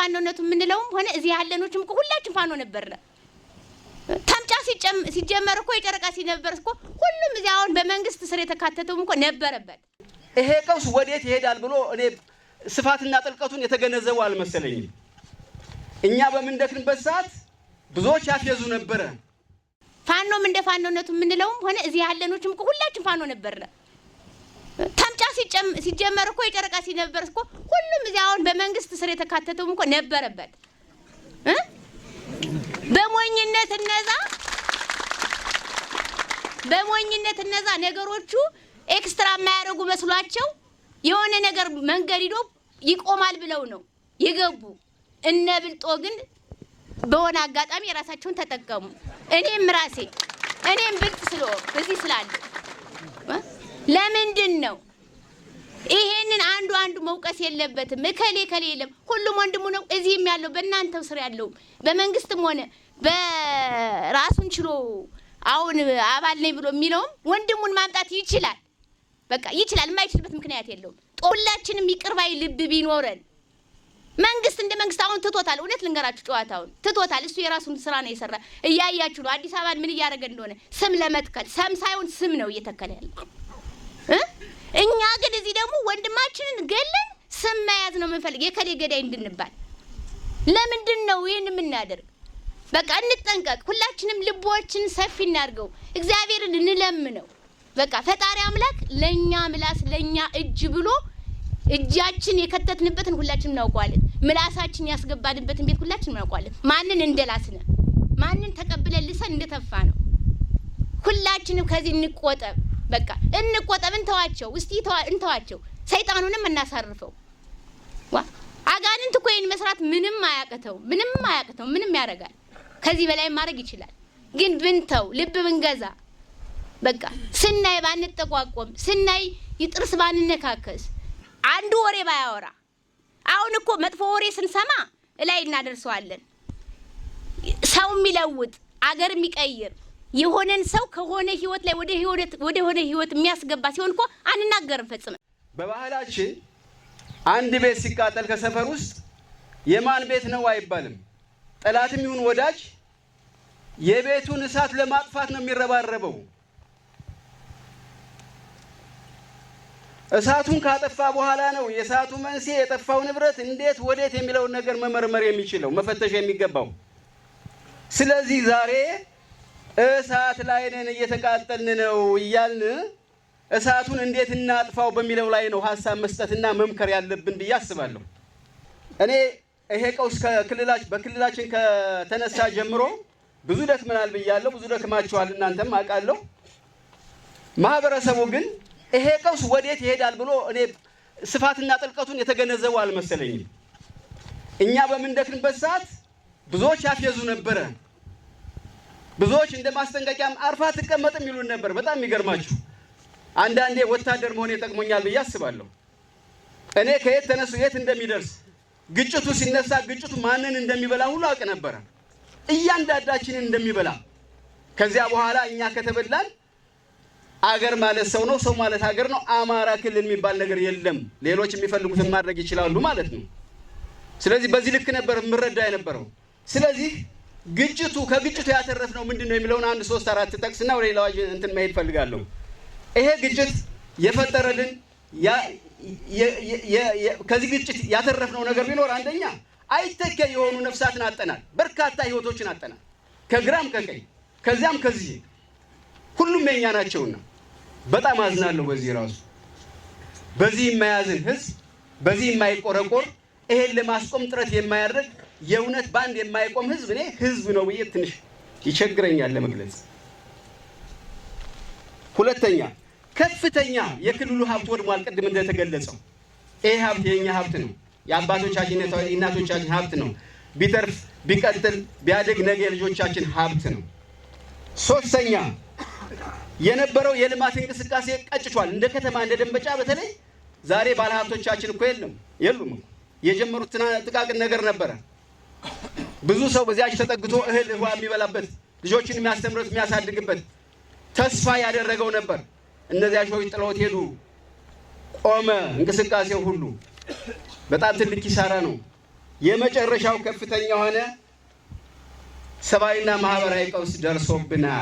ፋኖነቱ ምንለውም ሆነ እዚህ ያለኖችም እኮ ሁላችን ፋኖ ነበርና ታምጫ ሲጀመር እኮ የጨረቃ ሲነበር እኮ ሁሉም እዚህ አሁን በመንግስት ስር የተካተተውም እኮ ነበረበት። ይሄ ቀውስ ወዴት ይሄዳል ብሎ እኔ ስፋትና ጥልቀቱን የተገነዘቡ አልመሰለኝም። እኛ በምንደክንበት ሰዓት ብዙዎች ያፈዙ ነበር። ፋኖም እንደ ፋኖነቱ ምንለውም ሆነ እዚህ ያለኖችም እኮ ሁላችን ፋኖ ነበርና ታምጫ ሲጀመር እኮ የጨረቃ ሲነበር እኮ ሁሉም እዚህ አሁን በመንግስት ስር የተካተተውም እኮ ነበረበት። በሞኝነት እነዛ ነገሮቹ ኤክስትራ የማያደርጉ መስሏቸው የሆነ ነገር መንገድ ሂዶ ይቆማል ብለው ነው የገቡ። እነ ብልጦ ግን በሆነ አጋጣሚ የራሳቸውን ተጠቀሙ። እኔም ብልጥ ስለሆንኩ እዚህ ስላለ ለምንድን ነው ይሄንን አንዱ መውቀስ የለበትም። እከሌ የለም፣ ሁሉም ወንድሙ ነው። እዚህም ያለው በእናንተው ስር ያለው በመንግስትም ሆነ በራሱን ችሎ አሁን አባል ነኝ ብሎ የሚለውም ወንድሙን ማምጣት ይችላል። በቃ ይችላል። የማይችልበት ምክንያት የለውም። ሁላችንም ይቅር ባይ ልብ ቢኖረን መንግስት እንደ መንግስት አሁን ትቶታል። እውነት ልንገራችሁ ጨዋታውን ትቶታል። እሱ የራሱን ስራ ነው የሰራ። እያያችሁ ነው አዲስ አበባን ምን እያደረገ እንደሆነ። ስም ለመትከል ሰም ሳይሆን ስም ነው እየተከለ ያለው። እኛ ግን እዚህ ደግሞ ወንድማችንን ገለን ስም መያዝ ነው የምንፈልግ የከሌ ገዳይ እንድንባል። ለምንድን ነው ይሄን የምናደርግ? በቃ እንጠንቀቅ። ሁላችንም ልቦችን ሰፊ እናድርገው። እግዚአብሔርን እንለምነው። በቃ ፈጣሪ አምላክ ለኛ ምላስ ለኛ እጅ ብሎ እጃችን የከተትንበትን ሁላችንም እናውቀዋለን። ምላሳችን ያስገባንበትን ቤት ሁላችንም እናውቀዋለን። ማንን እንደላስነ ማንን ተቀብለን ልሰን እንደተፋ ነው። ሁላችንም ከዚህ እንቆጠብ። በቃ እንቆጠብ። እንተዋቸው። እስቲ እንተዋቸው። ሰይጣኑንም እናሳርፈው። አጋንንት እኮ ይሄን መስራት ምንም አያቅተው። ምንም ያደርጋል። ከዚህ በላይ ማድረግ ይችላል። ግን ብንተው ልብ ብንገዛ በቃ ስናይ ባንጠቋቆም ስናይ ይጥርስ ባንነካከስ አንዱ ወሬ ባያወራ። አሁን እኮ መጥፎ ወሬ ስንሰማ ላይ እናደርሰዋለን። ሰው የሚለውጥ አገር የሚቀይር የሆነን ሰው ከሆነ ህይወት ላይ ወደ ሆነ ህይወት የሚያስገባ ሲሆን እኮ አንናገርም ፈጽመን። በባህላችን አንድ ቤት ሲቃጠል ከሰፈር ውስጥ የማን ቤት ነው አይባልም። ጠላትም ይሁን ወዳጅ የቤቱን እሳት ለማጥፋት ነው የሚረባረበው። እሳቱን ካጠፋ በኋላ ነው የእሳቱ መንስኤ የጠፋው ንብረት እንዴት ወዴት የሚለውን ነገር መመርመር የሚችለው መፈተሽ የሚገባው። ስለዚህ ዛሬ እሳት ላይ ነን፣ እየተቃጠልን ነው እያልን እሳቱን እንዴት እናጥፋው በሚለው ላይ ነው ሀሳብ መስጠትና መምከር ያለብን ብዬ አስባለሁ። እኔ ይሄ ቀውስ በክልላችን ከተነሳ ጀምሮ ብዙ ደክመናል ብያለሁ። ብዙ ደክማችኋል እናንተም አውቃለሁ። ማህበረሰቡ ግን ይሄ ቀውስ ወዴት ይሄዳል ብሎ እኔ ስፋትና ጥልቀቱን የተገነዘቡ አልመሰለኝም። እኛ በምንደክንበት ሰዓት ብዙዎች ያፈዙ ነበር። ብዙዎች እንደ ማስጠንቀቂያም አርፋ ተቀመጥም ይሉን ነበር። በጣም የሚገርማችሁ አንዳንዴ ወታደር መሆን ይጠቅሞኛል ብዬ አስባለሁ። እኔ ከየት ተነሱ የት እንደሚደርስ ግጭቱ ሲነሳ ግጭቱ ማንን እንደሚበላ ሁሉ አውቅ ነበር። እያንዳንዳችንን እንደሚበላ። ከዚያ በኋላ እኛ ከተበላን አገር ማለት ሰው ነው፣ ሰው ማለት ሀገር ነው። አማራ ክልል የሚባል ነገር የለም። ሌሎች የሚፈልጉትን ማድረግ ይችላሉ ማለት ነው። ስለዚህ በዚህ ልክ ነበር የምረዳ የነበረው። ስለዚህ ከግጭቱ ያተረፍነው ምንድነው የሚለውን 1 3 4 ጠቅስና ወደ ሌላው እንትን መሄድ ፈልጋለሁ። ይሄ ግጭት የፈጠረልን ከዚህ ግጭት ያተረፍነው ነገር ቢኖር አንደኛ አይተከ የሆኑ ነፍሳትን አጠናል። በርካታ ህይወቶችን አጠናል። ከግራም ከቀኝ ከዚያም ከዚህ ሁሉም የኛ ናቸውና በጣም አዝናለሁ። በዚህ የማያዝን ህዝብ፣ በዚህ የማይቆረቆር ይሄን ለማስቆም ጥረት የማያደርግ የእውነት ባንድ የማይቆም ህዝብ እኔ ህዝብ ነው ብዬ ትንሽ ይቸግረኛል ለመግለጽ። ሁለተኛ ከፍተኛ የክልሉ ሀብት ወድሟል። ቅድም እንደተገለጸው ይሄ ሀብት የኛ ሀብት ነው። የአባቶቻችን የእናቶቻችን ሀብት ነው። ቢተርፍ ቢቀጥል ቢያድግ ነገ የልጆቻችን ሀብት ነው። ሶስተኛ የነበረው የልማት እንቅስቃሴ ቀጭቷል። እንደ ከተማ እንደ ደንበጫ በተለይ ዛሬ ባለሀብቶቻችን እኮ የሉም። የጀመሩት ጥቃቅን ነገር ነበረ። ብዙ ሰው በዚያች ተጠግቶ እህል ውሃ የሚበላበት ልጆችን የሚያስተምሩት የሚያሳድግበት ተስፋ ያደረገው ነበር። እነዚያ ሰዎች ጥለውት ሄዱ። ቆመ እንቅስቃሴው ሁሉ። በጣም ትልቅ ኪሳራ ነው። የመጨረሻው ከፍተኛ ሆነ ሰብአዊና ማህበራዊ ቀውስ ደርሶብናል።